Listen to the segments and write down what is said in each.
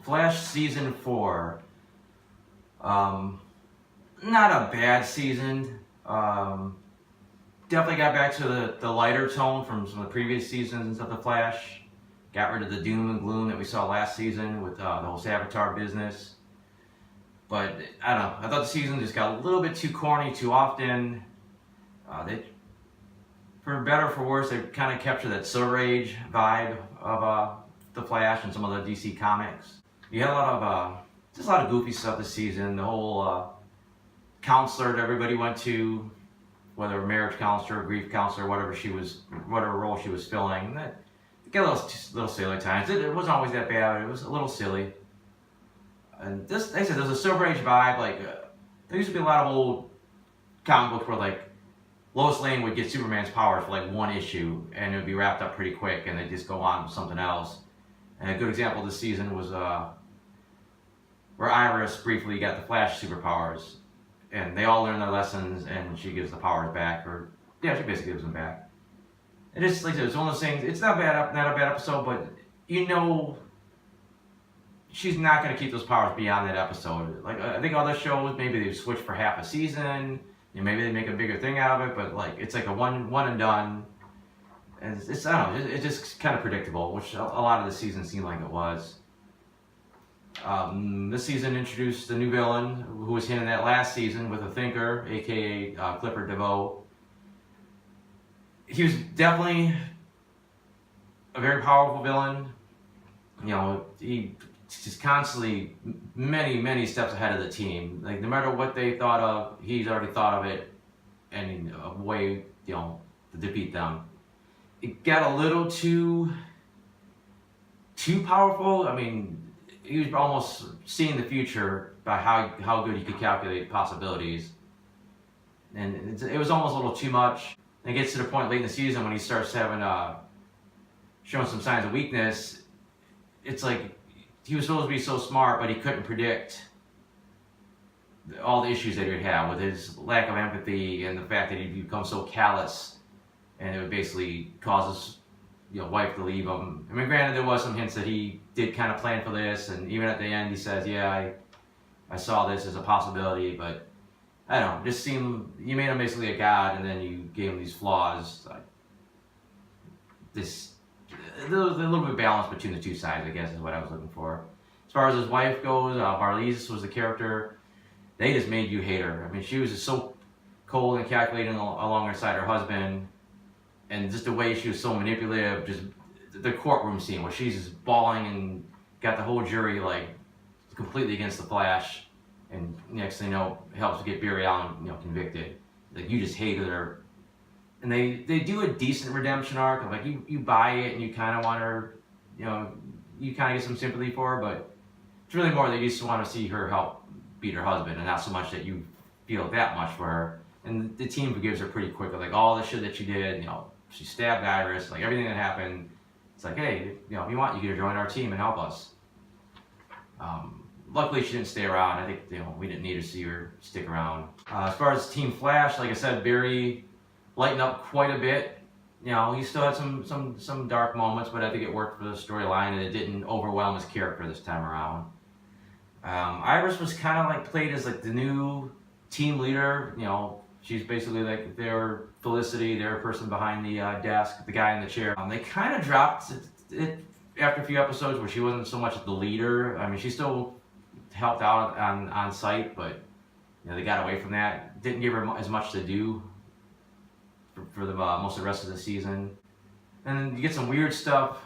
Flash Season 4. Not a bad season. Definitely got back to the lighter tone from some of the previous seasons of The Flash. Got rid of the doom and gloom that we saw last season with the whole Savitar business. But I don't know. I thought the season just got a little bit too corny too often. For better or for worse, they kind of captured that Silver Age vibe of The Flash and some of the DC comics. You had a lot of goofy stuff this season. The whole counselor that everybody went to, whether a marriage counselor, grief counselor, whatever role she was filling, that got a little silly at times. It wasn't always that bad, but it was a little silly. And this, like I said, there's a Silver Age vibe. Like there used to be a lot of old comic books where like Lois Lane would get Superman's powers for like one issue, and it would be wrapped up pretty quick, and they'd just go on with something else. And a good example this season was where Iris briefly got the Flash superpowers, and they all learn their lessons, and she gives the powers back, or yeah, she basically gives them back. And it's like it's one of those things. It's not a bad episode, but you know, she's not going to keep those powers beyond that episode. Like I think other shows, maybe they switch for half a season, and maybe they make a bigger thing out of it. But like it's like a one and done, and it's I don't know, it's just kind of predictable, which a lot of the season seemed like it was. This season introduced a new villain who was hinted at last season with a Thinker, aka Clifford DeVoe. He was definitely a very powerful villain. You know, he just constantly many steps ahead of the team. Like no matter what they thought of, he's already thought of it and a way, you know, to defeat them. It got a little too powerful. I mean, he was almost seeing the future by how good he could calculate possibilities, and it was almost a little too much. And it gets to the point late in the season when he starts having showing some signs of weakness. It's like he was supposed to be so smart, but he couldn't predict all the issues that he would have with his lack of empathy and the fact that he'd become so callous, and it would basically cause his wife to leave him. I mean, granted, there was some hints that he did kind of plan for this, and even at the end he says, yeah, I saw this as a possibility, but I don't know, it just seemed, you made him basically a god, and then you gave him these flaws. There's a little bit of balance between the two sides, I guess, is what I was looking for. As far as his wife goes, Marlize was the character. They just made you hate her. I mean, she was just so cold and calculating alongside her husband, and just the way she was so manipulative. Just the courtroom scene where she's just bawling and got the whole jury like completely against the Flash, and next thing you know, helps get Barry Allen convicted. Like you just hated her, and they do a decent redemption arc of like you buy it and you kind of want her, you kind of get some sympathy for her, but it's really more that you just want to see her help beat her husband, and not so much that you feel that much for her. And the team forgives her pretty quickly, like all the shit that she did. She stabbed Iris, like everything that happened. It's like, hey, if you want, you can join our team and help us. Luckily, she didn't stay around. I think we didn't need to see her stick around. As far as Team Flash, like I said, Barry lightened up quite a bit. He still had some dark moments, but I think it worked for the storyline, and it didn't overwhelm his character this time around. Iris was kind of like played as like the new team leader. She's basically like their Felicity, their person behind the desk, the guy in the chair. They kind of dropped it after a few episodes where she wasn't so much the leader. I mean, she still helped out on site, but they got away from that. Didn't give her as much to do for the most of the rest of the season. And then you get some weird stuff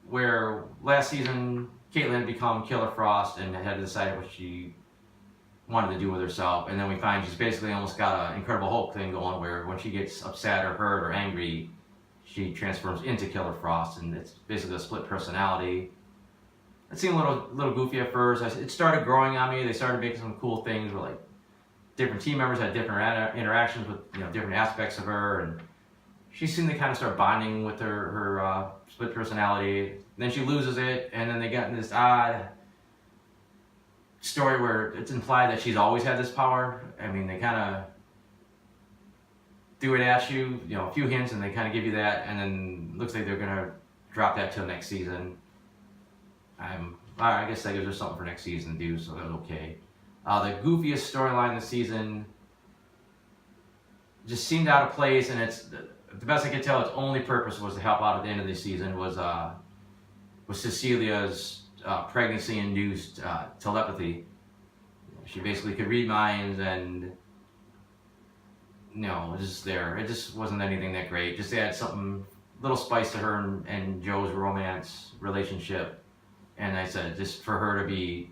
where last season Caitlin had become Killer Frost and had decided what she wanted to do with herself, and then we find she's basically almost got an Incredible Hulk thing going where when she gets upset or hurt or angry, she transforms into Killer Frost, and it's basically a split personality. It seemed a little goofy at first. It started growing on me. They started making some cool things where like different team members had different interactions with different aspects of her, and she seemed to kind of start bonding with her split personality. Then she loses it, and then they got in this odd story where it's implied that she's always had this power. I mean, they kind of do it at you, a few hints, and they kind of give you that, and then looks like they're gonna drop that till next season. I I guess that gives her something for next season to do, so that was okay. The goofiest storyline this season just seemed out of place, and it's the best I could tell. Its only purpose was to help out at the end of the season. Was Cecilia's pregnancy-induced telepathy. She basically could read minds, and just there. It just wasn't anything that great. Just add something, little spice to her and Joe's romance relationship, and I said just for her to be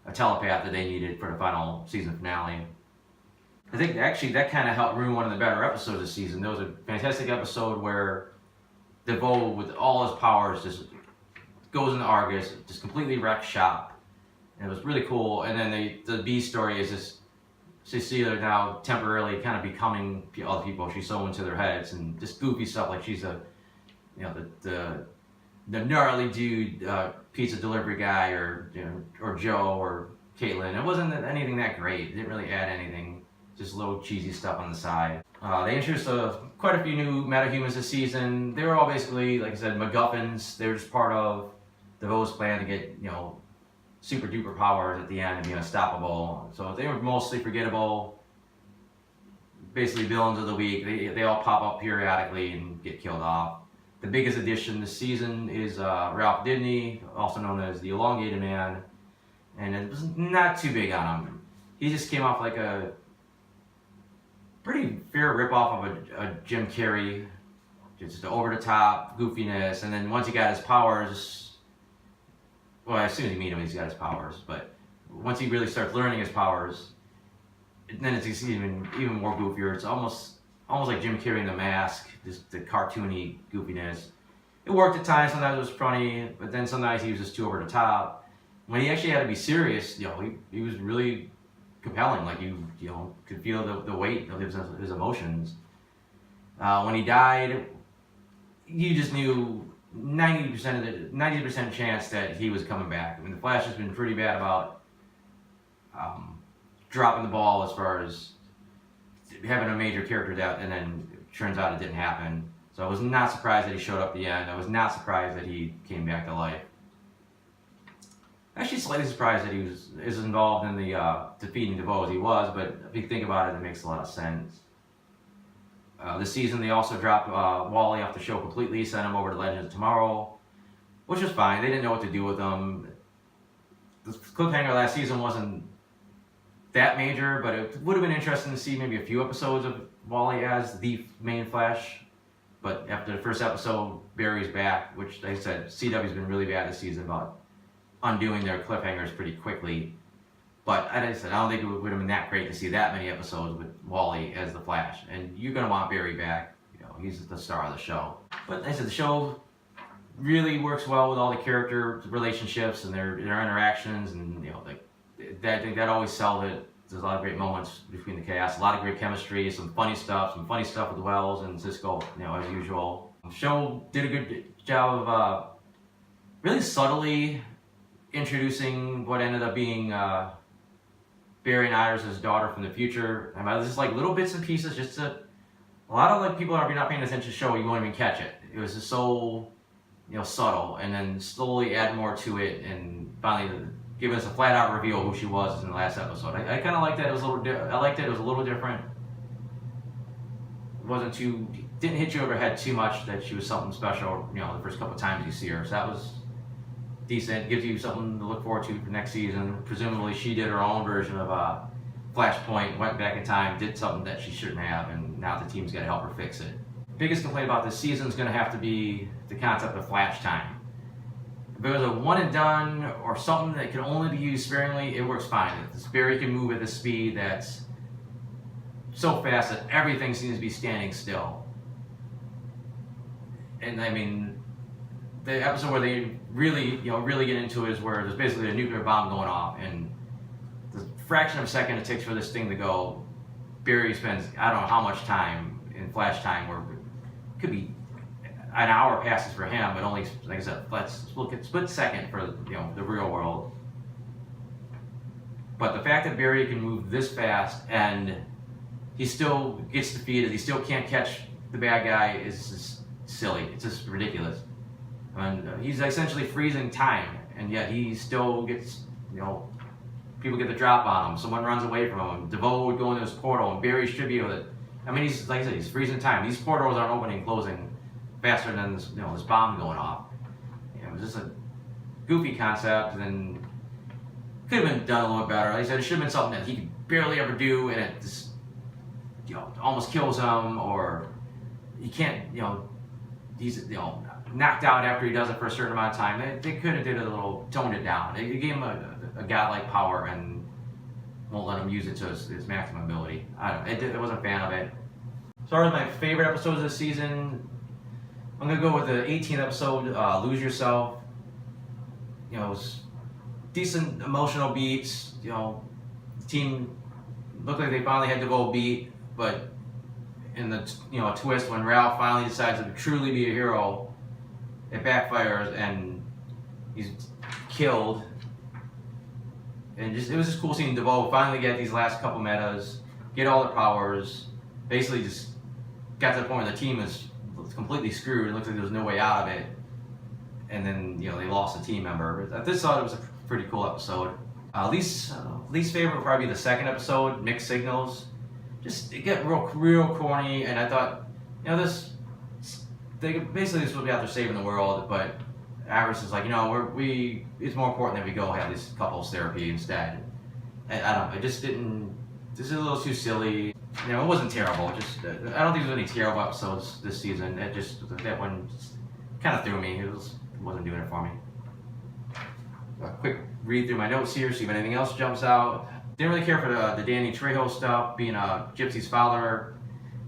a telepath that they needed for the final season finale. I think actually that kind of helped ruin one of the better episodes this season. There was a fantastic episode where DeVoe, with all his powers, just goes into Argus, just completely wrecks shop. And it was really cool. And then the B story is just Cecilia now temporarily kind of becoming other people. She's so into their heads, and just goofy stuff like she's the gnarly dude, pizza delivery guy, or Joe or Caitlin. It wasn't anything that great. It didn't really add anything. Just little cheesy stuff on the side. They introduced quite a few new metahumans this season. They were all basically, like I said, MacGuffins. They were just part of DeVoe's plan to get, super duper powers at the end and be unstoppable. So they were mostly forgettable. Basically villains of the week. They all pop up periodically and get killed off. The biggest addition this season is Ralph Dibny, also known as the Elongated Man. And it was not too big on him. He just came off like a pretty fair ripoff of a Jim Carrey, just over the top goofiness. And then once he got his powers, well, as soon as you meet him, he's got his powers. But once he really starts learning his powers, then it's even more goofier. It's almost like Jim Carrey in The Mask, just the cartoony goofiness. It worked at times. Sometimes it was funny, but then sometimes he was just too over the top. When he actually had to be serious, he was really compelling. Like you could feel the weight of his emotions. When he died, you just knew 90% chance that he was coming back. I mean, the Flash has been pretty bad about dropping the ball as far as having a major character death, and then it turns out it didn't happen. So I was not surprised that he showed up at the end. I was not surprised that he came back to life. Actually, slightly surprised that he is involved in the defeating DeVoe as he was, but if you think about it, it makes a lot of sense. This season, they also dropped Wally off the show completely, sent him over to Legends of Tomorrow, which was fine. They didn't know what to do with him. The cliffhanger last season wasn't that major, but it would have been interesting to see maybe a few episodes of Wally as the main Flash. But after the first episode, Barry's back, which, like I said, CW's been really bad this season about undoing their cliffhangers pretty quickly. But I don't think it would have been that great to see that many episodes with Wally as the Flash. And you're going to want Barry back. He's the star of the show. But like I said, the show really works well with all the character relationships and their interactions, and I think that always sells it. There's a lot of great moments between the cast, a lot of great chemistry, some funny stuff with Wells and Cisco, as usual. The show did a good job of really subtly introducing what ended up being Barry and Iris' daughter from the future. I mean, it was just like little bits and pieces, a lot of people if you're not paying attention to the show, you won't even catch it. It was just so subtle, and then slowly add more to it, and finally give us a flat out reveal who she was in the last episode. I kind of liked that. It was I liked it. It was a little different. It didn't hit you over the head too much that she was something special. The first couple of times you see her, so that was decent. Gives you something to look forward to for next season. Presumably, she did her own version of Flashpoint, went back in time, did something that she shouldn't have, and now the team's got to help her fix it. Biggest complaint about this season is going to have to be the concept of flash time. If it was a one and done or something that can only be used sparingly, it works fine. Barry can move at a speed that's so fast that everything seems to be standing still. And I mean, the episode where they really get into it is where there's basically a nuclear bomb going off, and the fraction of a second it takes for this thing to go, Barry spends I don't know how much time in flash time, where it could be an hour passes for him, but only, like I said, let's look at split second for the real world. But the fact that Barry can move this fast and he still gets defeated, he still can't catch the bad guy, is just silly. It's just ridiculous. And he's essentially freezing time, and yet he still gets, people get the drop on him. Someone runs away from him. DeVoe would go into his portal, and Barry should be able to. I mean, he's like I said, he's freezing time. These portals aren't opening and closing faster than this, this bomb going off. It was just a goofy concept, and could have been done a little better. Like I said, it should have been something that he could barely ever do, and it just, almost kills him, or he can't, he's, knocked out after he does it for a certain amount of time. They could have did it a little, toned it down. They gave him a godlike power and won't let him use it to his maximum ability. I wasn't a fan of it. As far as my favorite episodes this season, I'm gonna go with the 18th episode, Lose Yourself. It was decent emotional beats. The team looked like they finally had DeVoe beat, but in the a twist when Ralph finally decides to truly be a hero, it backfires and he's killed. And it was just cool seeing DeVoe finally get these last couple metas, get all their powers, basically just got to the point where the team was completely screwed. It looked like there was no way out of it. And then, they lost a team member. I just thought it was a pretty cool episode. Least favorite would probably be the second episode, Mixed Signals. Just, it got real corny, and I thought, they basically supposed to be out there saving the world, but Iris is like, it's more important that we go have this couples therapy instead. And I don't know, it just didn't, this is a little too silly. It wasn't terrible. Just, I don't think there's any terrible episodes this season. That one kind of threw me. It wasn't doing it for me. A quick read through my notes here, see if anything else jumps out. Didn't really care for the Danny Trejo stuff, being Gypsy's father.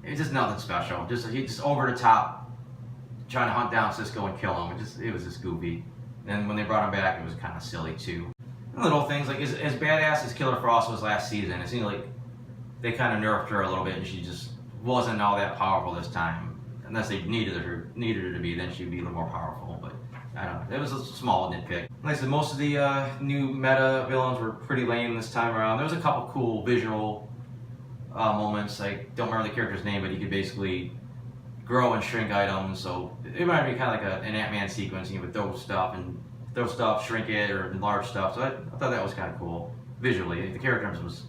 It's just nothing special. He just over the top, trying to hunt down Cisco and kill him. It was just goofy. And when they brought him back, it was kind of silly too. Little things like as badass as Killer Frost was last season, it seemed like they kind of nerfed her a little bit, and she just wasn't all that powerful this time. Unless they needed her to be, then she'd be a little more powerful. But I don't know. It was a small nitpick. Like I said, most of the new meta villains were pretty lame this time around. There was a couple cool visual moments. I don't remember the character's name, but he could basically grow and shrink items. So it reminded me kind of like an Ant-Man sequence. He would throw stuff, shrink it, or enlarge stuff. So I thought that was kind of cool visually. The character was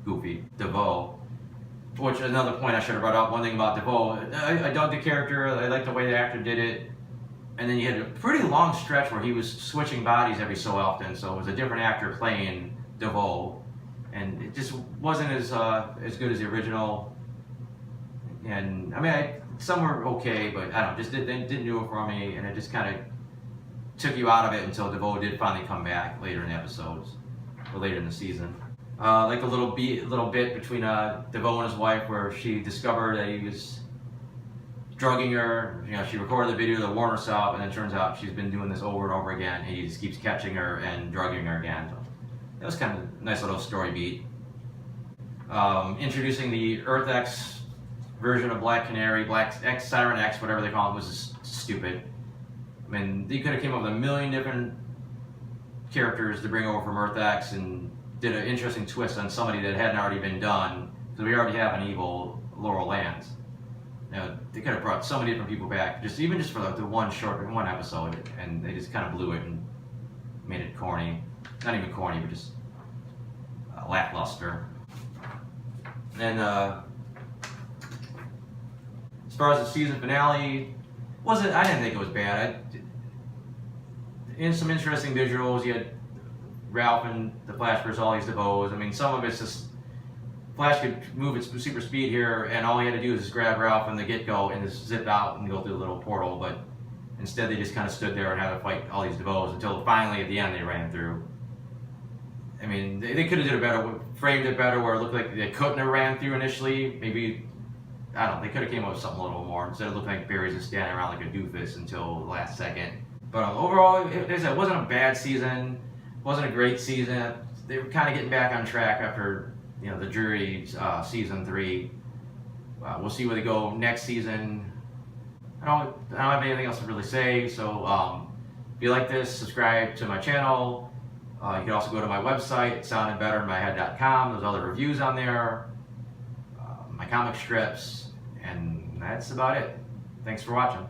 goofy. DeVoe, which another point I should have brought up. One thing about DeVoe, I dug the character. I liked the way the actor did it. And then you had a pretty long stretch where he was switching bodies every so often. So it was a different actor playing DeVoe, and it just wasn't as good as the original. And I mean, some were okay, but I don't know, just didn't do it for me, and it just kind of took you out of it until DeVoe did finally come back later in the episodes, or later in the season. Like the little bit between DeVoe and his wife, where she discovered that he was drugging her. She recorded the video to warn herself, and then it turns out she's been doing this over and over again, and he just keeps catching her and drugging her again. So that was kind of a nice little story beat. Introducing the Earth X version of Black Canary, Black X, Siren X, whatever they call it, was just stupid. I mean, they could have came up with a million different characters to bring over from Earth X and did an interesting twist on somebody that hadn't already been done, because we already have an evil Laurel Lance. They could have brought so many different people back, even just for the one episode, and they just kind of blew it and made it corny. Not even corny, but just lackluster. And as far as the season finale, I didn't think it was bad. In some interesting visuals, you had Ralph and the Flash versus all these DeVoes. I mean, some of it's just Flash could move at super speed here, and all he had to do is just grab Ralph from the get-go and just zip out and go through the little portal. But instead, they just kind of stood there and had to fight all these DeVoes until finally, at the end, they ran through. I mean, they could have did it better, framed it better, where it looked like they couldn't have ran through initially. Maybe, I don't know, they could have came up with something a little more instead of looking like Barry's just standing around like a doofus until the last second. But overall, it wasn't a bad season. It wasn't a great season. They were kind of getting back on track after the Drury season 3. We'll see where they go next season. I don't have anything else to really say. So if you like this, subscribe to my channel. You can also go to my website, soundedbetterinmyhead.com. There's other reviews on there, my comic strips, and that's about it. Thanks for watching.